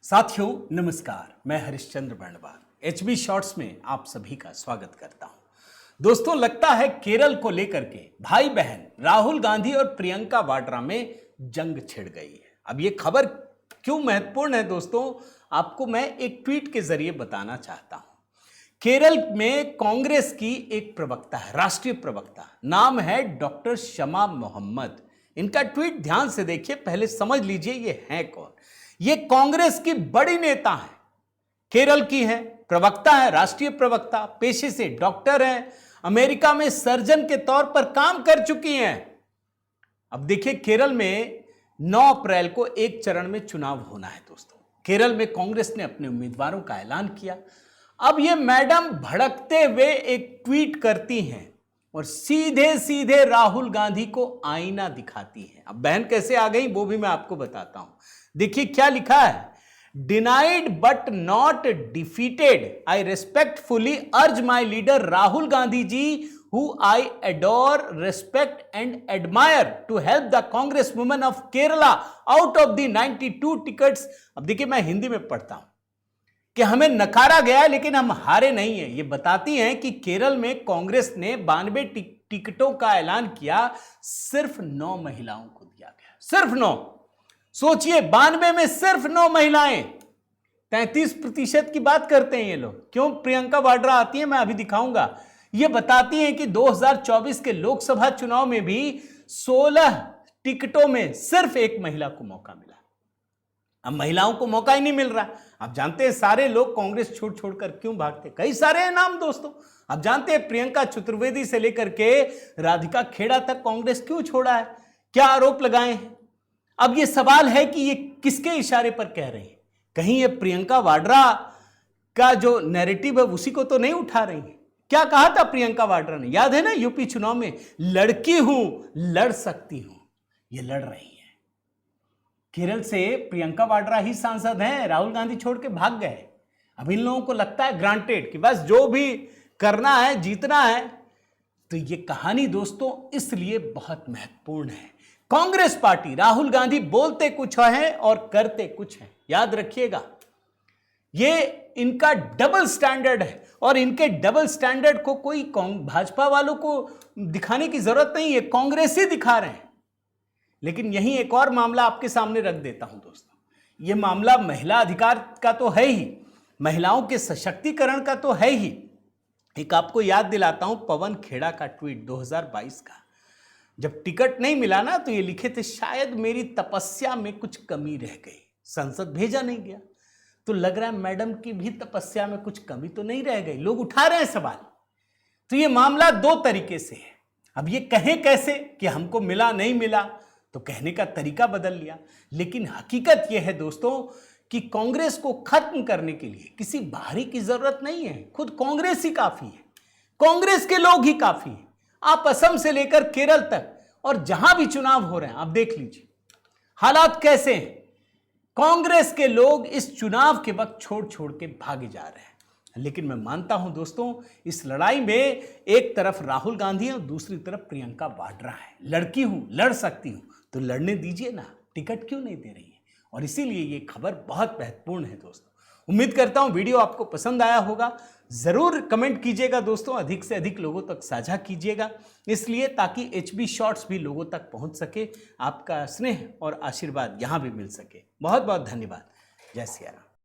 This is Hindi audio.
साथियों नमस्कार, मैं हरिश्चंद्र बर्णवाल एचबी शॉर्ट्स में आप सभी का स्वागत करता हूं। दोस्तों, लगता है केरल को लेकर के भाई बहन राहुल गांधी और प्रियंका वाड्रा में जंग छिड़ गई है। अब ये खबर क्यों महत्वपूर्ण है दोस्तों, आपको मैं एक ट्वीट के जरिए बताना चाहता हूं। केरल में कांग्रेस की एक प्रवक्ता है, राष्ट्रीय प्रवक्ता, नाम है डॉक्टर शमा मोहम्मद। इनका ट्वीट ध्यान से देखिए, पहले समझ लीजिए ये है कौन। ये कांग्रेस की बड़ी नेता है, केरल की है, प्रवक्ता है, राष्ट्रीय प्रवक्ता, पेशे से डॉक्टर है, अमेरिका में सर्जन के तौर पर काम कर चुकी हैं। अब देखिए, केरल में 9 अप्रैल को एक चरण में चुनाव होना है दोस्तों। केरल में कांग्रेस ने अपने उम्मीदवारों का ऐलान किया। अब ये मैडम भड़कते हुए एक ट्वीट करती हैं और सीधे सीधे राहुल गांधी को आईना दिखाती हैं। अब बहन कैसे आ गई वो भी मैं आपको बताता हूं। देखिए क्या लिखा है, denied but not defeated, I respectfully urge my leader Rahul Gandhi ji who I adore, respect and admire to help the Congresswoman of Kerala out of the 92 tickets। अब देखिए, मैं हिंदी में पढ़ता हूं कि हमें नकारा गया लेकिन हम हारे नहीं हैं। ये बताती हैं कि केरल में कांग्रेस ने 92 टिकटों का ऐलान किया, सिर्फ 9 महिलाओं को दिया गया, सिर्फ 9। सोचिए, 92 में सिर्फ 9 महिलाएं। 33% की बात करते हैं ये लोग। क्यों प्रियंका वाड्रा आती है, मैं अभी दिखाऊंगा। ये बताती हैं कि 2024 के लोकसभा चुनाव में भी 16 टिकटों में सिर्फ एक महिला को मौका मिला। अब महिलाओं को मौका ही नहीं मिल रहा। आप जानते हैं सारे लोग कांग्रेस छोड़ छोड़कर क्यों भागते, कई सारे हैं नाम दोस्तों। आप जानते हैं प्रियंका चतुर्वेदी से लेकर के राधिका खेड़ा तक कांग्रेस क्यों छोड़ा है, क्या आरोप लगाए हैं। अब ये सवाल है कि ये किसके इशारे पर कह रहे हैं। कहीं ये प्रियंका वाड्रा का जो नैरेटिव है उसी को तो नहीं उठा रही है। क्या कहा था प्रियंका वाड्रा ने, याद है ना, यूपी चुनाव में, लड़की हूं, लड़ सकती हूं। ये लड़ रही है। केरल से प्रियंका वाड्रा ही सांसद हैं, राहुल गांधी छोड़ के भाग गए। अब इन लोगों को लगता है ग्रांटेड कि बस जो भी करना है, जीतना है। तो ये कहानी दोस्तों इसलिए बहुत महत्वपूर्ण है। कांग्रेस पार्टी, राहुल गांधी बोलते कुछ हैं और करते कुछ हैं, याद रखिएगा। ये इनका डबल स्टैंडर्ड है और इनके डबल स्टैंडर्ड को कोई भाजपा वालों को दिखाने की जरूरत नहीं है, कांग्रेस ही दिखा रहे हैं। लेकिन यही एक और मामला आपके सामने रख देता हूं दोस्तों। यह मामला महिला अधिकार का तो है ही, महिलाओं के सशक्तिकरण का तो है ही। एक आपको याद दिलाता हूं पवन खेड़ा का ट्वीट 2022 का। जब टिकट नहीं मिला ना, तो ये लिखे थे, शायद मेरी तपस्या में कुछ कमी रह गई, संसद भेजा नहीं गया। तो लग रहा है मैडम की भी तपस्या में कुछ कमी तो नहीं रह गई। लोग उठा रहे हैं सवाल। तो ये मामला 2 तरीके से है। अब ये कहें कैसे कि हमको मिला नहीं मिला, तो कहने का तरीका बदल लिया। लेकिन हकीकत यह है दोस्तों कि कांग्रेस को खत्म करने के लिए किसी बाहरी की जरूरत नहीं है, खुद कांग्रेस ही काफी है, कांग्रेस के लोग ही काफी है। आप असम से लेकर केरल तक और जहां भी चुनाव हो रहे हैं, आप देख लीजिए हालात कैसे हैं। कांग्रेस के लोग इस चुनाव के वक्त छोड़ छोड़ के भागे जा रहे हैं। लेकिन मैं मानता हूं दोस्तों, इस लड़ाई में एक तरफ राहुल गांधी है और दूसरी तरफ प्रियंका वाड्रा है। लड़की हूं, लड़ सकती हूं, तो लड़ने दीजिए ना, टिकट क्यों नहीं दे रही है। और इसीलिए ये खबर बहुत महत्वपूर्ण है दोस्तों। उम्मीद करता हूं वीडियो आपको पसंद आया होगा। जरूर कमेंट कीजिएगा दोस्तों, अधिक से अधिक लोगों तक साझा कीजिएगा, इसलिए ताकि एचबी शॉर्ट्स भी लोगों तक पहुंच सके, आपका स्नेह और आशीर्वाद यहां भी मिल सके। बहुत बहुत धन्यवाद। जय सिया राम।